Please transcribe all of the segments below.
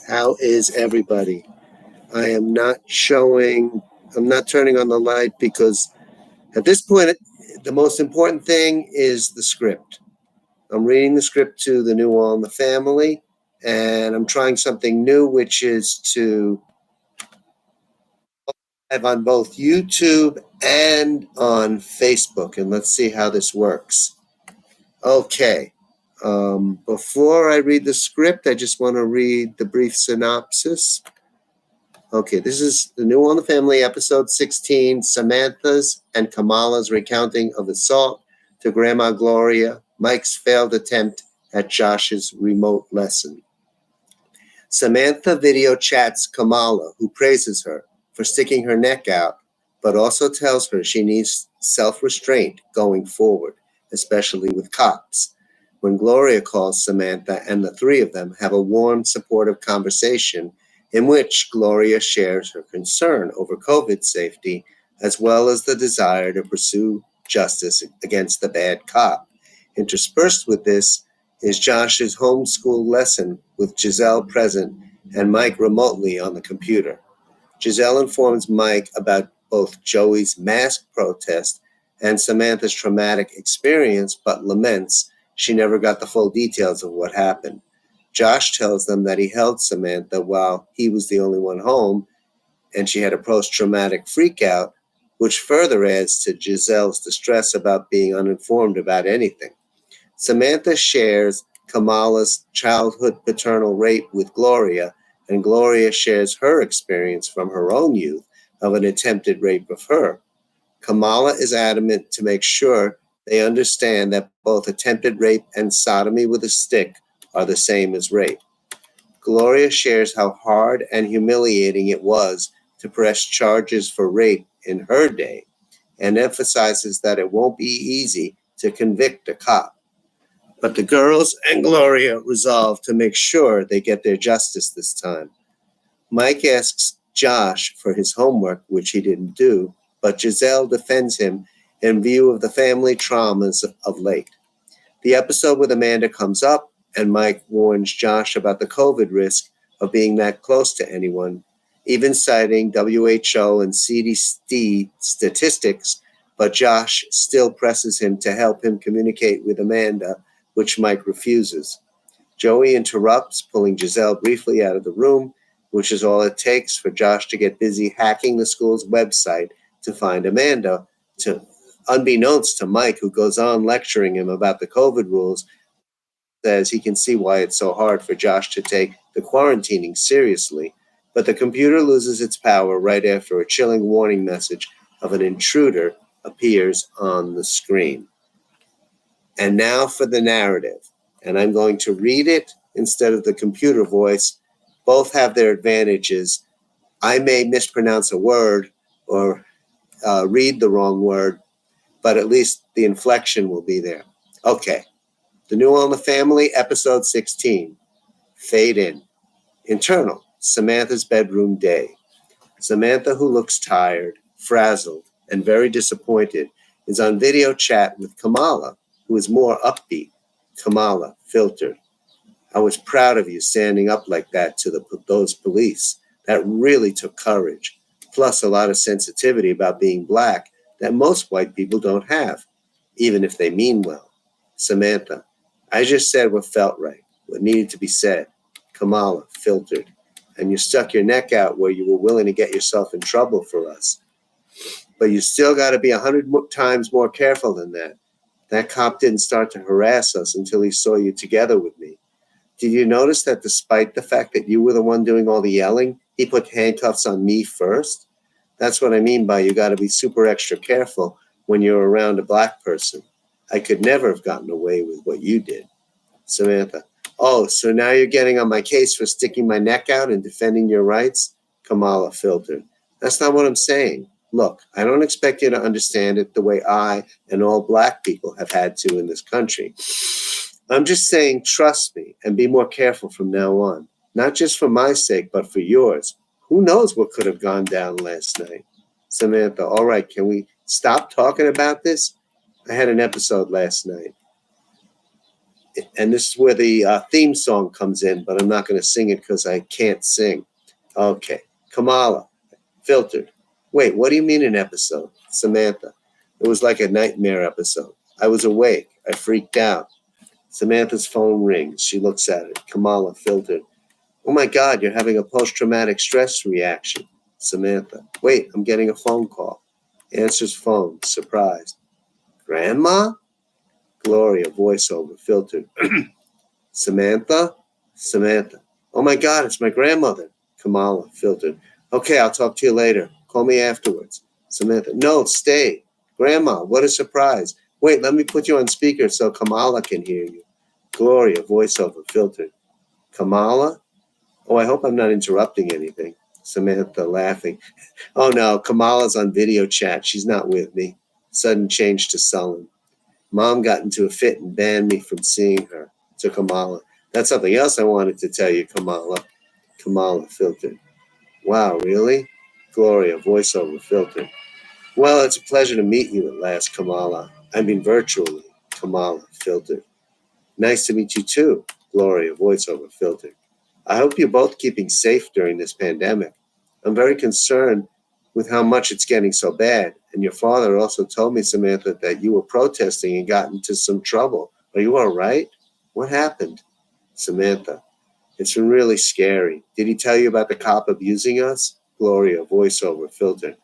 How is everybody? I'm not turning on the light because at this point, the most important thing is the script. I'm reading the script to the new All in the Family, and I'm trying something new, which is to have on both YouTube and on Facebook, and let's see how this works. Okay. Before I read the script, I just want to read the brief synopsis. Okay, this is the New All in the Family, episode 16, Samantha's and Kamala's recounting of assault to Grandma Gloria, Mike's failed attempt at Josh's remote lesson. Samantha video chats Kamala, who praises her for sticking her neck out, but also tells her she needs self-restraint going forward, especially with cops. When Gloria calls Samantha and the three of them have a warm, supportive conversation in which Gloria shares her concern over COVID safety, as well as the desire to pursue justice against the bad cop. Interspersed with this is Josh's homeschool lesson with Giselle present and Mike remotely on the computer. Giselle informs Mike about both Joey's mask protest and Samantha's traumatic experience, but laments she never got the full details of what happened. Josh tells them that he held Samantha while he was the only one home, and she had a post-traumatic freakout, which further adds to Giselle's distress about being uninformed about anything. Samantha shares Kamala's childhood paternal rape with Gloria, and Gloria shares her experience from her own youth of an attempted rape of her. Kamala is adamant to make sure they understand that both attempted rape and sodomy with a stick are the same as rape. Gloria shares how hard and humiliating it was to press charges for rape in her day, and emphasizes that it won't be easy to convict a cop. But the girls and Gloria resolve to make sure they get their justice this time. Mike asks Josh for his homework, which he didn't do, but Giselle defends him in view of the family traumas of late. The episode with Amanda comes up, and Mike warns Josh about the COVID risk of being that close to anyone, even citing WHO and CDC statistics, but Josh still presses him to help him communicate with Amanda, which Mike refuses. Joey interrupts, pulling Giselle briefly out of the room, which is all it takes for Josh to get busy hacking the school's website to find Amanda, unbeknownst to Mike, who goes on lecturing him about the COVID rules, says he can see why it's so hard for Josh to take the quarantining seriously, but the computer loses its power right after a chilling warning message of an intruder appears on the screen. And now for the narrative, and I'm going to read it instead of the computer voice. Both have their advantages. I may mispronounce a word or read the wrong word, but at least the inflection will be there. Okay. The New All in the Family, episode 16. Fade in. Internal. Samantha's bedroom day. Samantha, who looks tired, frazzled, and very disappointed, is on video chat with Kamala, who is more upbeat. Kamala, filtered. I was proud of you standing up like that to those police. That really took courage, plus a lot of sensitivity about being black that most white people don't have, even if they mean well. Samantha, I just said what felt right, what needed to be said. Kamala, filtered. And you stuck your neck out where you were willing to get yourself in trouble for us. But you still got to be 100 times more careful than that. That cop didn't start to harass us until he saw you together with me. Did you notice that despite the fact that you were the one doing all the yelling, he put handcuffs on me first? That's what I mean by you got to be super extra careful when you're around a black person. I could never have gotten away with what you did. Samantha, oh, so now you're getting on my case for sticking my neck out and defending your rights? Kamala, filtered. That's not what I'm saying. Look, I don't expect you to understand it the way I and all black people have had to in this country. I'm just saying, trust me and be more careful from now on. Not just for my sake, but for yours. Who knows what could have gone down last night? Samantha, all right, can we stop talking about this? I had an episode last night. And this is where the theme song comes in, but I'm not going to sing it because I can't sing. Okay. Kamala, filtered. Wait, what do you mean an episode? Samantha, it was like a nightmare episode. I was awake. I freaked out. Samantha's phone rings. She looks at it. Kamala, filtered. Oh my God, you're having a post-traumatic stress reaction. Samantha, wait, I'm getting a phone call. Answers phone, surprised. Grandma? Gloria, voiceover, filtered. Samantha? Samantha. Oh my God, it's my grandmother. Kamala, filtered. Okay, I'll talk to you later. Call me afterwards. Samantha. No, stay. Grandma, what a surprise. Wait, let me put you on speaker so Kamala can hear you. Gloria, voiceover, filtered. Kamala? Oh, I hope I'm not interrupting anything. Samantha, laughing. Oh no, Kamala's on video chat. She's not with me. Sudden change to sullen. Mom got into a fit and banned me from seeing her. To Kamala. That's something else I wanted to tell you, Kamala. Kamala, filtered. Wow, really? Gloria, voiceover, filtered. Well, it's a pleasure to meet you at last, Kamala. I mean virtually. Kamala, filtered. Nice to meet you too. Gloria, voiceover, filtered. I hope you're both keeping safe during this pandemic. I'm very concerned with how much it's getting so bad. And your father also told me, Samantha, that you were protesting and got into some trouble. Are you all right? What happened? Samantha, it's been really scary. Did he tell you about the cop abusing us? Gloria, voiceover, filtered.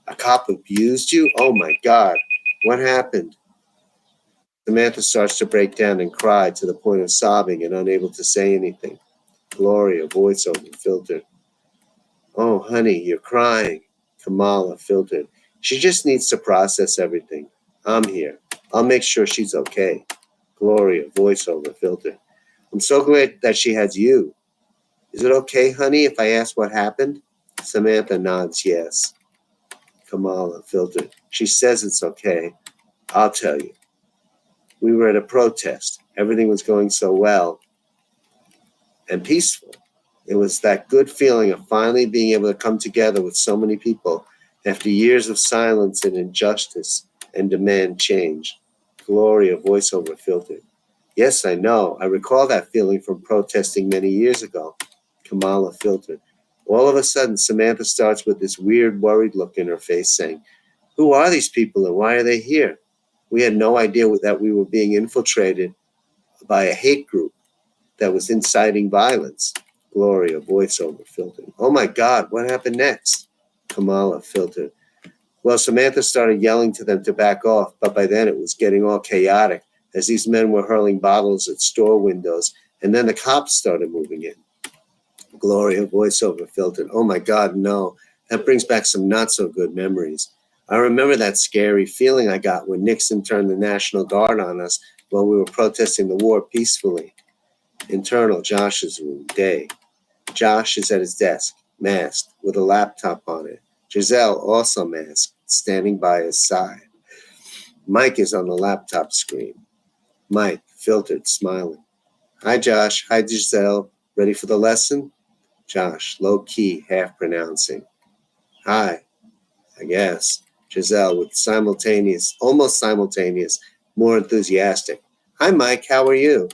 A cop abused you? Oh my God. What happened? Samantha starts to break down and cry to the point of sobbing and unable to say anything. Gloria, voiceover, filtered. Oh, honey, you're crying. Kamala, filtered. She just needs to process everything. I'm here. I'll make sure she's okay. Gloria, voiceover, filtered. I'm so glad that she has you. Is it okay, honey, if I ask what happened? Samantha nods yes. Kamala, filtered. She says it's okay. I'll tell you. We were at a protest. Everything was going so well and peaceful. It was that good feeling of finally being able to come together with so many people after years of silence and injustice and demand change. Gloria, voiceover, filtered. Yes, I know. I recall that feeling from protesting many years ago. Kamala, filtered. All of a sudden, Samantha starts with this weird, worried look in her face saying, who are these people and why are they here? We had no idea that we were being infiltrated by a hate group that was inciting violence. Gloria, voiceover, filtered. Oh my God, what happened next? Kamala, filtered. Well, Samantha started yelling to them to back off, but by then it was getting all chaotic as these men were hurling bottles at store windows, and then the cops started moving in. Gloria, voiceover, filtered. Oh my God, no. That brings back some not so good memories. I remember that scary feeling I got when Nixon turned the National Guard on us while we were protesting the war peacefully. Internal, Josh's room, day. Josh is at his desk, masked, with a laptop on it. Giselle, also masked, standing by his side. Mike is on the laptop screen. Mike, filtered, smiling. Hi, Josh. Hi, Giselle. Ready for the lesson? Josh, low-key, half-pronouncing. Hi, I guess. Giselle, with almost simultaneous, more enthusiastic. Hi, Mike. How are you?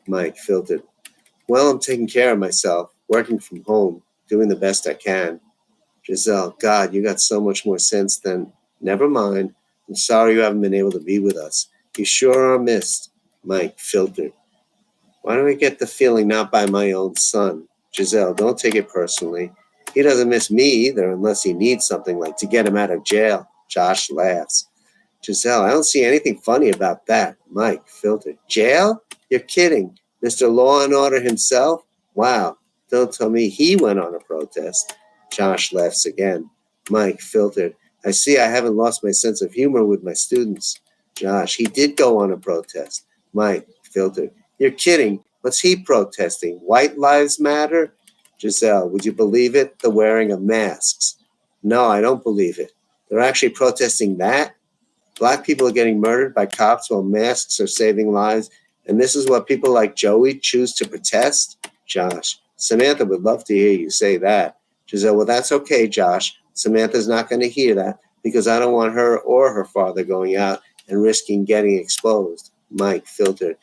Mike, filtered. Well, I'm taking care of myself, working from home, doing the best I can. Giselle, God, you got so much more sense than... Never mind. I'm sorry you haven't been able to be with us. You sure are missed. Mike, filtered. Why do I get the feeling not by my own son? Giselle, don't take it personally. He doesn't miss me either unless he needs something like to get him out of jail. Josh laughs. Giselle, I don't see anything funny about that. Mike, filtered. Jail? You're kidding. Mr. Law and Order himself? Wow. Don't tell me he went on a protest. Josh laughs again. Mike, filtered. I see I haven't lost my sense of humor with my students. Josh, he did go on a protest. Mike, filtered. You're kidding. What's he protesting? White Lives Matter? Giselle, would you believe it? The wearing of masks. No, I don't believe it. They're actually protesting that? Black people are getting murdered by cops while masks are saving lives, and this is what people like Joey choose to protest? Josh, Samantha would love to hear you say that. Giselle, well, that's okay, Josh. Samantha's not going to hear that because I don't want her or her father going out and risking getting exposed. Mike, filtered.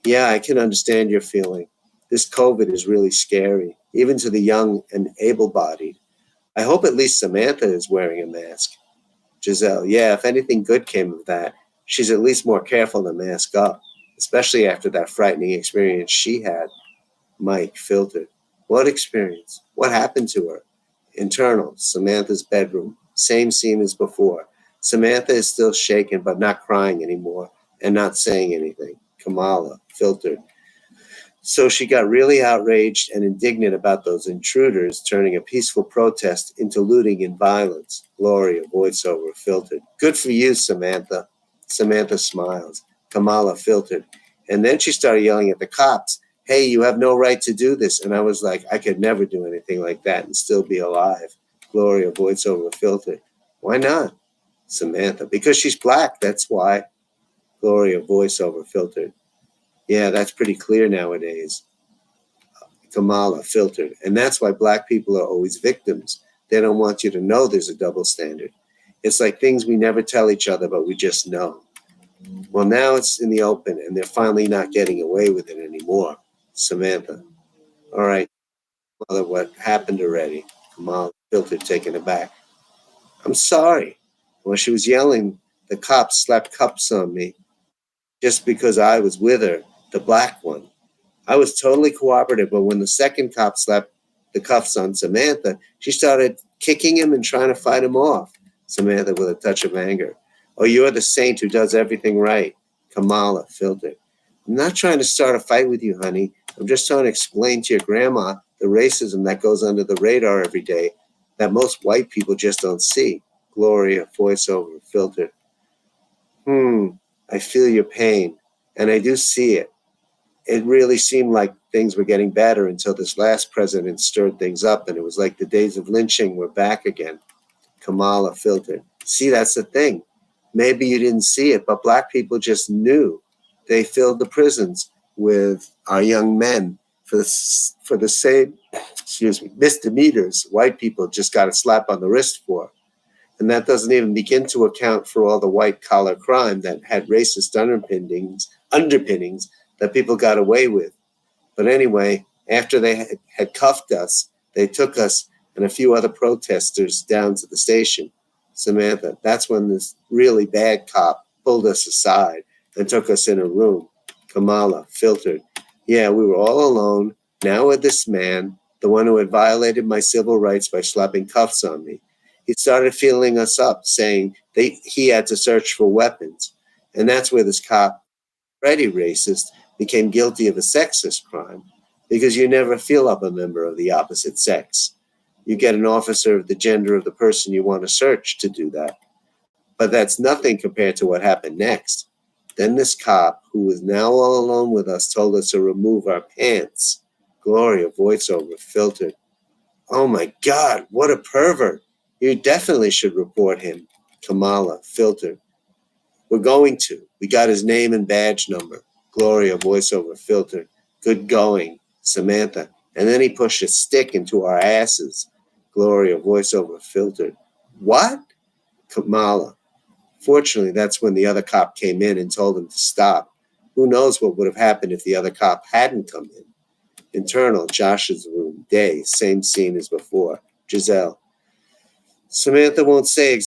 Yeah, I can understand your feeling. This COVID is really scary, even to the young and able-bodied. I hope at least Samantha is wearing a mask. Giselle, yeah, if anything good came of that, she's at least more careful to mask up, especially after that frightening experience she had. Mike filtered. What experience? What happened to her? Internal, Samantha's bedroom. Same scene as before. Samantha is still shaken, but not crying anymore and not saying anything. Kamala filtered. So she got really outraged and indignant about those intruders turning a peaceful protest into looting and violence. Gloria, voiceover, filtered. Good for you, Samantha. Samantha smiles. Kamala filtered. And then she started yelling at the cops, hey, you have no right to do this. And I was like, I could never do anything like that and still be alive. Gloria, voiceover, filtered. Why not? Samantha, because she's black, that's why. Gloria, voiceover, filtered. Yeah, that's pretty clear nowadays. Kamala filtered. And that's why black people are always victims. They don't want you to know there's a double standard. It's like things we never tell each other, but we just know. Well, now it's in the open, and they're finally not getting away with it anymore. Samantha. All right, mother, what happened already? Kamala filtered, taken aback. I'm sorry. When she was yelling, the cops slapped cuffs on me just because I was with her, the black one. I was totally cooperative, but when the second cop slapped the cuffs on Samantha, she started kicking him and trying to fight him off. Samantha with a touch of anger. Oh, you're the saint who does everything right. Kamala filtered. I'm not trying to start a fight with you, honey. I'm just trying to explain to your grandma the racism that goes under the radar every day that most white people just don't see. Gloria, voiceover, filtered. I feel your pain, and I do see it. It really seemed like things were getting better until this last president stirred things up, and it was like the days of lynching were back again. Kamala filtered. See, that's the thing. Maybe you didn't see it, but black people just knew. They filled the prisons with our young men for the same, misdemeanors white people just got a slap on the wrist for. And that doesn't even begin to account for all the white collar crime that had racist underpinnings that people got away with. But anyway, after they had cuffed us, they took us and a few other protesters down to the station. Samantha, that's when this really bad cop pulled us aside and took us in a room. Kamala filtered. Yeah, we were all alone, now with this man, the one who had violated my civil rights by slapping cuffs on me. He started feeling us up, saying he had to search for weapons. And that's where this cop, already racist, became guilty of a sexist crime, because you never feel up a member of the opposite sex. You get an officer of the gender of the person you want to search to do that. But that's nothing compared to what happened next. Then this cop, who was now all alone with us, told us to remove our pants. Gloria, voiceover, filtered. Oh my God, what a pervert. You definitely should report him. Kamala, filtered. We're going to. We got his name and badge number. Gloria, voiceover, filtered. Good going. Samantha. And then he pushed a stick into our asses. Gloria, voiceover, filtered. What? Kamala. Fortunately, that's when the other cop came in and told him to stop. Who knows what would have happened if the other cop hadn't come in. Internal, Josh's room. Day, same scene as before. Giselle. Samantha won't say